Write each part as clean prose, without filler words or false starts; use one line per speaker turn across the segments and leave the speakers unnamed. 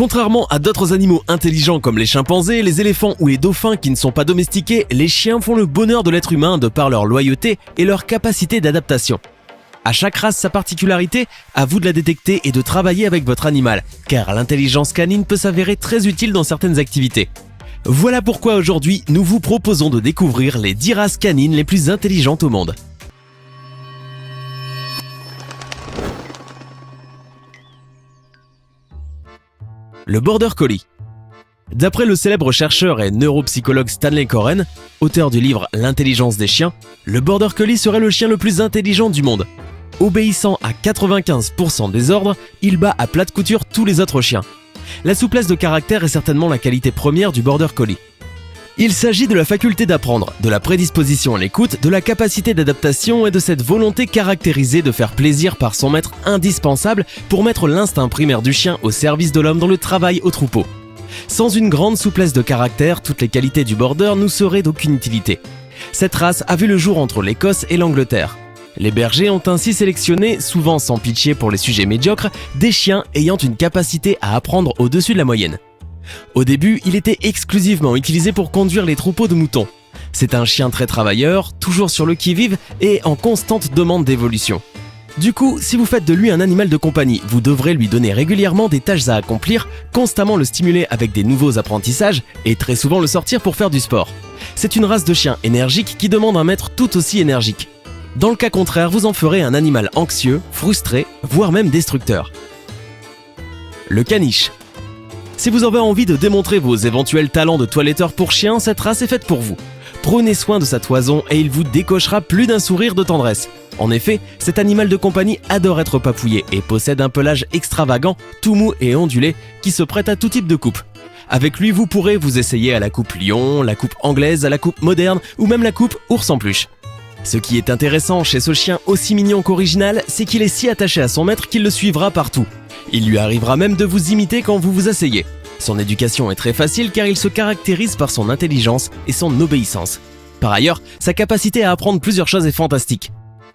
Contrairement à d'autres animaux intelligents comme les chimpanzés, les éléphants ou les dauphins qui ne sont pas domestiqués, les chiens font le bonheur de l'être humain de par leur loyauté et leur capacité d'adaptation. À chaque race sa particularité, à vous de la détecter et de travailler avec votre animal, car l'intelligence canine peut s'avérer très utile dans certaines activités. Voilà pourquoi aujourd'hui, nous vous proposons de découvrir les 10 races canines les plus intelligentes au monde. Le Border Collie. D'après le célèbre chercheur et neuropsychologue Stanley Coren, auteur du livre L'intelligence des chiens, le Border Collie serait le chien le plus intelligent du monde. Obéissant à 95% des ordres, il bat à plate couture tous les autres chiens. La souplesse de caractère est certainement la qualité première du Border Collie. Il s'agit de la faculté d'apprendre, de la prédisposition à l'écoute, de la capacité d'adaptation et de cette volonté caractérisée de faire plaisir par son maître indispensable pour mettre l'instinct primaire du chien au service de l'homme dans le travail au troupeau. Sans une grande souplesse de caractère, toutes les qualités du Border nous seraient d'aucune utilité. Cette race a vu le jour entre l'Écosse et l'Angleterre. Les bergers ont ainsi sélectionné, souvent sans pitié pour les sujets médiocres, des chiens ayant une capacité à apprendre au-dessus de la moyenne. Au début, il était exclusivement utilisé pour conduire les troupeaux de moutons. C'est un chien très travailleur, toujours sur le qui-vive et en constante demande d'évolution. Du coup, si vous faites de lui un animal de compagnie, vous devrez lui donner régulièrement des tâches à accomplir, constamment le stimuler avec des nouveaux apprentissages et très souvent le sortir pour faire du sport. C'est une race de chien énergique qui demande un maître tout aussi énergique. Dans le cas contraire, vous en ferez un animal anxieux, frustré, voire même destructeur. Le caniche. Si vous avez envie de démontrer vos éventuels talents de toiletteur pour chien, cette race est faite pour vous. Prenez soin de sa toison et il vous décochera plus d'un sourire de tendresse. En effet, cet animal de compagnie adore être papouillé et possède un pelage extravagant, tout mou et ondulé, qui se prête à tout type de coupe. Avec lui, vous pourrez vous essayer à la coupe lion, la coupe anglaise, à la coupe moderne ou même la coupe ours en peluche. Ce qui est intéressant chez ce chien aussi mignon qu'original, c'est qu'il est si attaché à son maître qu'il le suivra partout. Il lui arrivera même de vous imiter quand vous vous asseyez. Son éducation est très facile car il se caractérise par son intelligence et son obéissance. Par ailleurs, sa capacité à apprendre plusieurs choses est fantastique.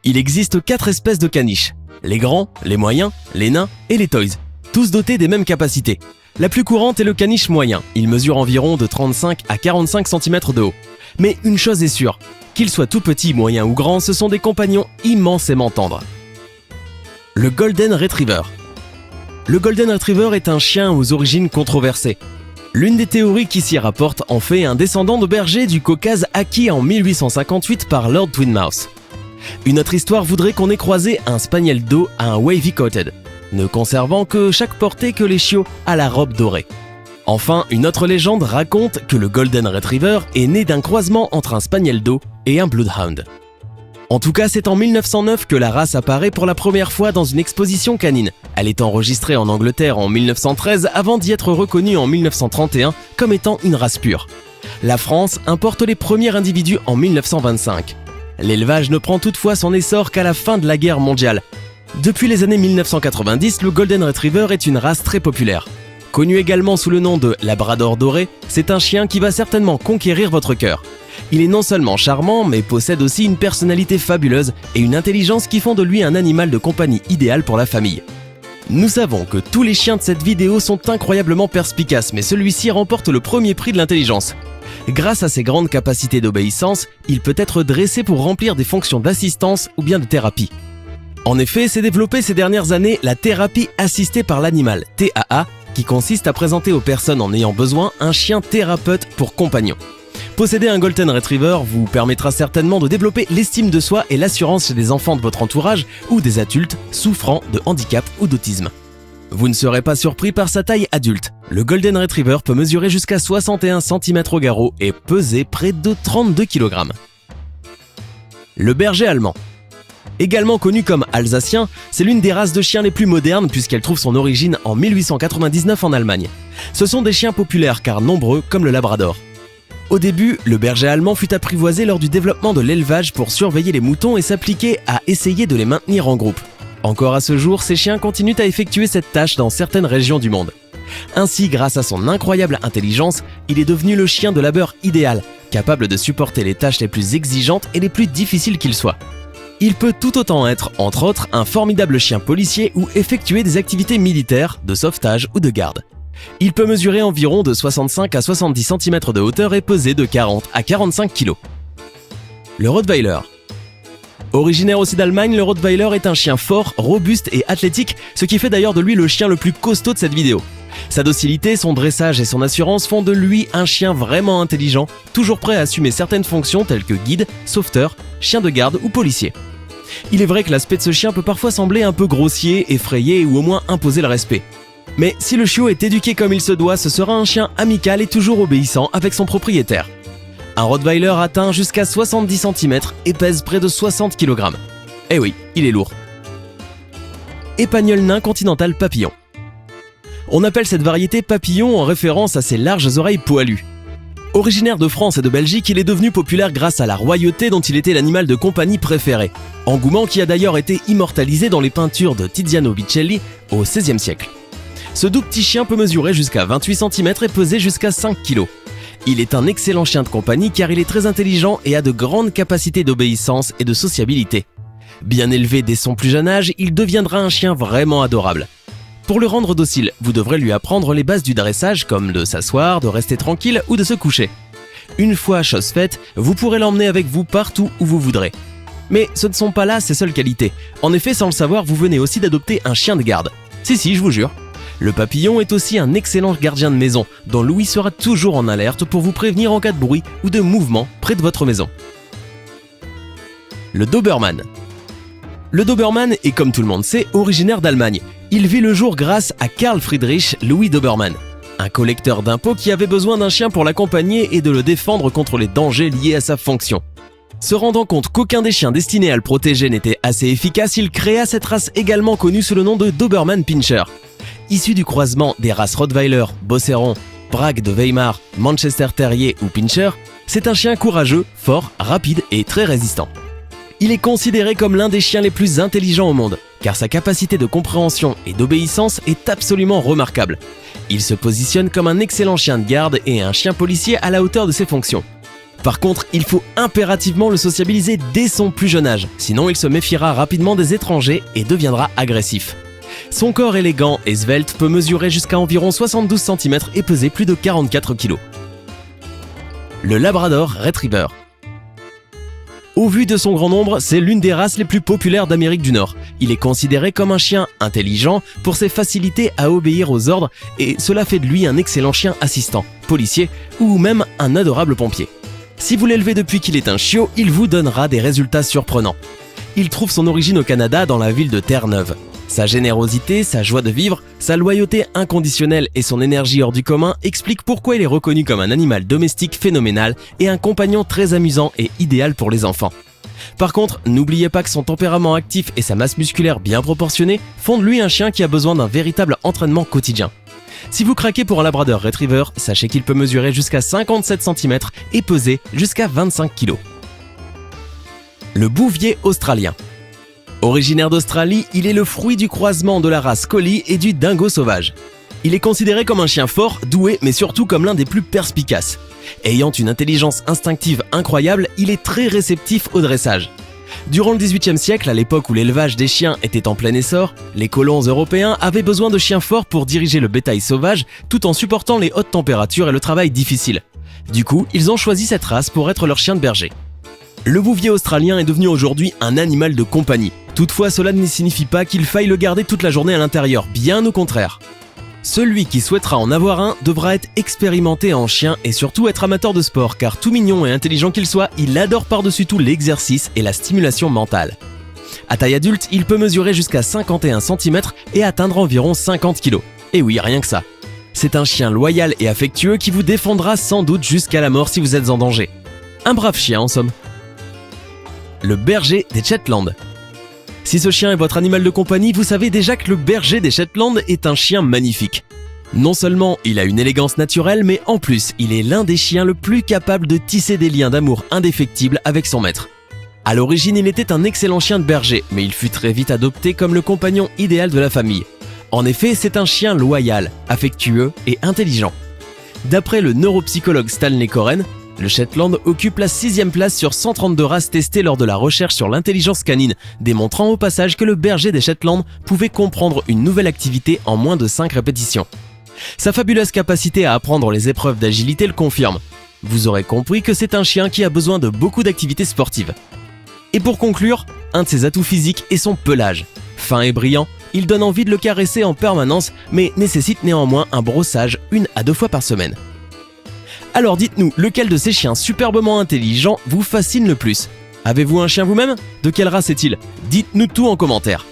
Il existe 4 espèces de caniches. Les grands, les moyens, les nains et les toys. Tous dotés des mêmes capacités. La plus courante est le caniche moyen. Il mesure environ de 35 à 45 cm de haut. Mais une chose est sûre, qu'il soit tout petit, moyen ou grand, ce sont des compagnons immensément tendres. Le Golden Retriever. Le Golden Retriever est un chien aux origines controversées. L'une des théories qui s'y rapporte en fait un descendant de berger du Caucase acquis en 1858 par Lord Twinmouth. Une autre histoire voudrait qu'on ait croisé un spaniel d'eau à un wavy coated, ne conservant que chaque portée que les chiots à la robe dorée. Enfin, une autre légende raconte que le Golden Retriever est né d'un croisement entre un spaniel d'eau et un bloodhound. En tout cas, c'est en 1909 que la race apparaît pour la première fois dans une exposition canine. Elle est enregistrée en Angleterre en 1913 avant d'y être reconnue en 1931 comme étant une race pure. La France importe les premiers individus en 1925. L'élevage ne prend toutefois son essor qu'à la fin de la guerre mondiale. Depuis les années 1990, le Golden Retriever est une race très populaire. Connu également sous le nom de Labrador doré, c'est un chien qui va certainement conquérir votre cœur. Il est non seulement charmant, mais possède aussi une personnalité fabuleuse et une intelligence qui font de lui un animal de compagnie idéal pour la famille. Nous savons que tous les chiens de cette vidéo sont incroyablement perspicaces, mais celui-ci remporte le premier prix de l'intelligence. Grâce à ses grandes capacités d'obéissance, il peut être dressé pour remplir des fonctions d'assistance ou bien de thérapie. En effet, s'est développée ces dernières années la thérapie assistée par l'animal, TAA, qui consiste à présenter aux personnes en ayant besoin un chien thérapeute pour compagnon. Posséder un Golden Retriever vous permettra certainement de développer l'estime de soi et l'assurance chez des enfants de votre entourage ou des adultes souffrant de handicap ou d'autisme. Vous ne serez pas surpris par sa taille adulte. Le Golden Retriever peut mesurer jusqu'à 61 cm au garrot et peser près de 32 kg. Le berger allemand. Également connu comme alsacien, c'est l'une des races de chiens les plus modernes puisqu'elle trouve son origine en 1899 en Allemagne. Ce sont des chiens populaires car nombreux comme le Labrador. Au début, le berger allemand fut apprivoisé lors du développement de l'élevage pour surveiller les moutons et s'appliquer à essayer de les maintenir en groupe. Encore à ce jour, ces chiens continuent à effectuer cette tâche dans certaines régions du monde. Ainsi, grâce à son incroyable intelligence, il est devenu le chien de labeur idéal, capable de supporter les tâches les plus exigeantes et les plus difficiles qu'il soit. Il peut tout autant être, entre autres, un formidable chien policier ou effectuer des activités militaires, de sauvetage ou de garde. Il peut mesurer environ de 65 à 70 cm de hauteur et peser de 40 à 45 kg. Le Rottweiler. Originaire aussi d'Allemagne, le Rottweiler est un chien fort, robuste et athlétique, ce qui fait d'ailleurs de lui le chien le plus costaud de cette vidéo. Sa docilité, son dressage et son assurance font de lui un chien vraiment intelligent, toujours prêt à assumer certaines fonctions telles que guide, sauveteur, chien de garde ou policier. Il est vrai que l'aspect de ce chien peut parfois sembler un peu grossier, effrayé ou au moins imposer le respect. Mais si le chiot est éduqué comme il se doit, ce sera un chien amical et toujours obéissant avec son propriétaire. Un Rottweiler atteint jusqu'à 70 cm et pèse près de 60 kg. Eh oui, il est lourd. Épagneul nain continental papillon. On appelle cette variété papillon en référence à ses larges oreilles poilues. Originaire de France et de Belgique, il est devenu populaire grâce à la royauté dont il était l'animal de compagnie préféré. Engouement qui a d'ailleurs été immortalisé dans les peintures de Tiziano Biccelli au XVIe siècle. Ce doux petit chien peut mesurer jusqu'à 28 cm et peser jusqu'à 5 kg. Il est un excellent chien de compagnie car il est très intelligent et a de grandes capacités d'obéissance et de sociabilité. Bien élevé dès son plus jeune âge, il deviendra un chien vraiment adorable. Pour le rendre docile, vous devrez lui apprendre les bases du dressage comme de s'asseoir, de rester tranquille ou de se coucher. Une fois chose faite, vous pourrez l'emmener avec vous partout où vous voudrez. Mais ce ne sont pas là ses seules qualités. En effet, sans le savoir, vous venez aussi d'adopter un chien de garde. Si, je vous jure. Le papillon est aussi un excellent gardien de maison, dont Louis sera toujours en alerte pour vous prévenir en cas de bruit ou de mouvement près de votre maison. Le Doberman. Le Doberman est, comme tout le monde sait, originaire d'Allemagne. Il vit le jour grâce à Karl Friedrich Louis Doberman, un collecteur d'impôts qui avait besoin d'un chien pour l'accompagner et de le défendre contre les dangers liés à sa fonction. Se rendant compte qu'aucun des chiens destinés à le protéger n'était assez efficace, il créa cette race également connue sous le nom de Doberman Pinscher. Issu du croisement des races Rottweiler, Bosseron, Prague de Weimar, Manchester Terrier ou Pinscher, c'est un chien courageux, fort, rapide et très résistant. Il est considéré comme l'un des chiens les plus intelligents au monde, car sa capacité de compréhension et d'obéissance est absolument remarquable. Il se positionne comme un excellent chien de garde et un chien policier à la hauteur de ses fonctions. Par contre, il faut impérativement le sociabiliser dès son plus jeune âge, sinon il se méfiera rapidement des étrangers et deviendra agressif. Son corps élégant et svelte peut mesurer jusqu'à environ 72 cm et peser plus de 44 kg. Le Labrador Retriever. Au vu de son grand nombre, c'est l'une des races les plus populaires d'Amérique du Nord. Il est considéré comme un chien intelligent pour ses facilités à obéir aux ordres et cela fait de lui un excellent chien assistant, policier ou même un adorable pompier. Si vous l'élevez depuis qu'il est un chiot, il vous donnera des résultats surprenants. Il trouve son origine au Canada dans la ville de Terre-Neuve. Sa générosité, sa joie de vivre, sa loyauté inconditionnelle et son énergie hors du commun expliquent pourquoi il est reconnu comme un animal domestique phénoménal et un compagnon très amusant et idéal pour les enfants. Par contre, n'oubliez pas que son tempérament actif et sa masse musculaire bien proportionnée font de lui un chien qui a besoin d'un véritable entraînement quotidien. Si vous craquez pour un Labrador Retriever, sachez qu'il peut mesurer jusqu'à 57 cm et peser jusqu'à 25 kg. Le Bouvier australien. Originaire d'Australie, il est le fruit du croisement de la race Collie et du dingo sauvage. Il est considéré comme un chien fort, doué, mais surtout comme l'un des plus perspicaces. Ayant une intelligence instinctive incroyable, il est très réceptif au dressage. Durant le XVIIIe siècle, à l'époque où l'élevage des chiens était en plein essor, les colons européens avaient besoin de chiens forts pour diriger le bétail sauvage tout en supportant les hautes températures et le travail difficile. Du coup, ils ont choisi cette race pour être leur chien de berger. Le bouvier australien est devenu aujourd'hui un animal de compagnie. Toutefois, cela ne signifie pas qu'il faille le garder toute la journée à l'intérieur, bien au contraire. Celui qui souhaitera en avoir un devra être expérimenté en chien et surtout être amateur de sport, car tout mignon et intelligent qu'il soit, il adore par-dessus tout l'exercice et la stimulation mentale. À taille adulte, il peut mesurer jusqu'à 51 cm et atteindre environ 50 kg. Et oui, rien que ça. C'est un chien loyal et affectueux qui vous défendra sans doute jusqu'à la mort si vous êtes en danger. Un brave chien en somme. Le berger des Shetland. Si ce chien est votre animal de compagnie, vous savez déjà que le berger des Shetland est un chien magnifique. Non seulement il a une élégance naturelle, mais en plus, il est l'un des chiens le plus capable de tisser des liens d'amour indéfectibles avec son maître. À l'origine, il était un excellent chien de berger, mais il fut très vite adopté comme le compagnon idéal de la famille. En effet, c'est un chien loyal, affectueux et intelligent. D'après le neuropsychologue Stanley Coren, le Shetland occupe la 6e place sur 132 races testées lors de la recherche sur l'intelligence canine, démontrant au passage que le berger des Shetland pouvait comprendre une nouvelle activité en moins de 5 répétitions. Sa fabuleuse capacité à apprendre les épreuves d'agilité le confirme. Vous aurez compris que c'est un chien qui a besoin de beaucoup d'activités sportives. Et pour conclure, un de ses atouts physiques est son pelage. Fin et brillant, il donne envie de le caresser en permanence, mais nécessite néanmoins un brossage 1 à 2 fois par semaine. Alors dites-nous, lequel de ces chiens superbement intelligents vous fascine le plus? Avez-vous un chien vous-même? De quelle race est-il? Dites-nous tout en commentaire.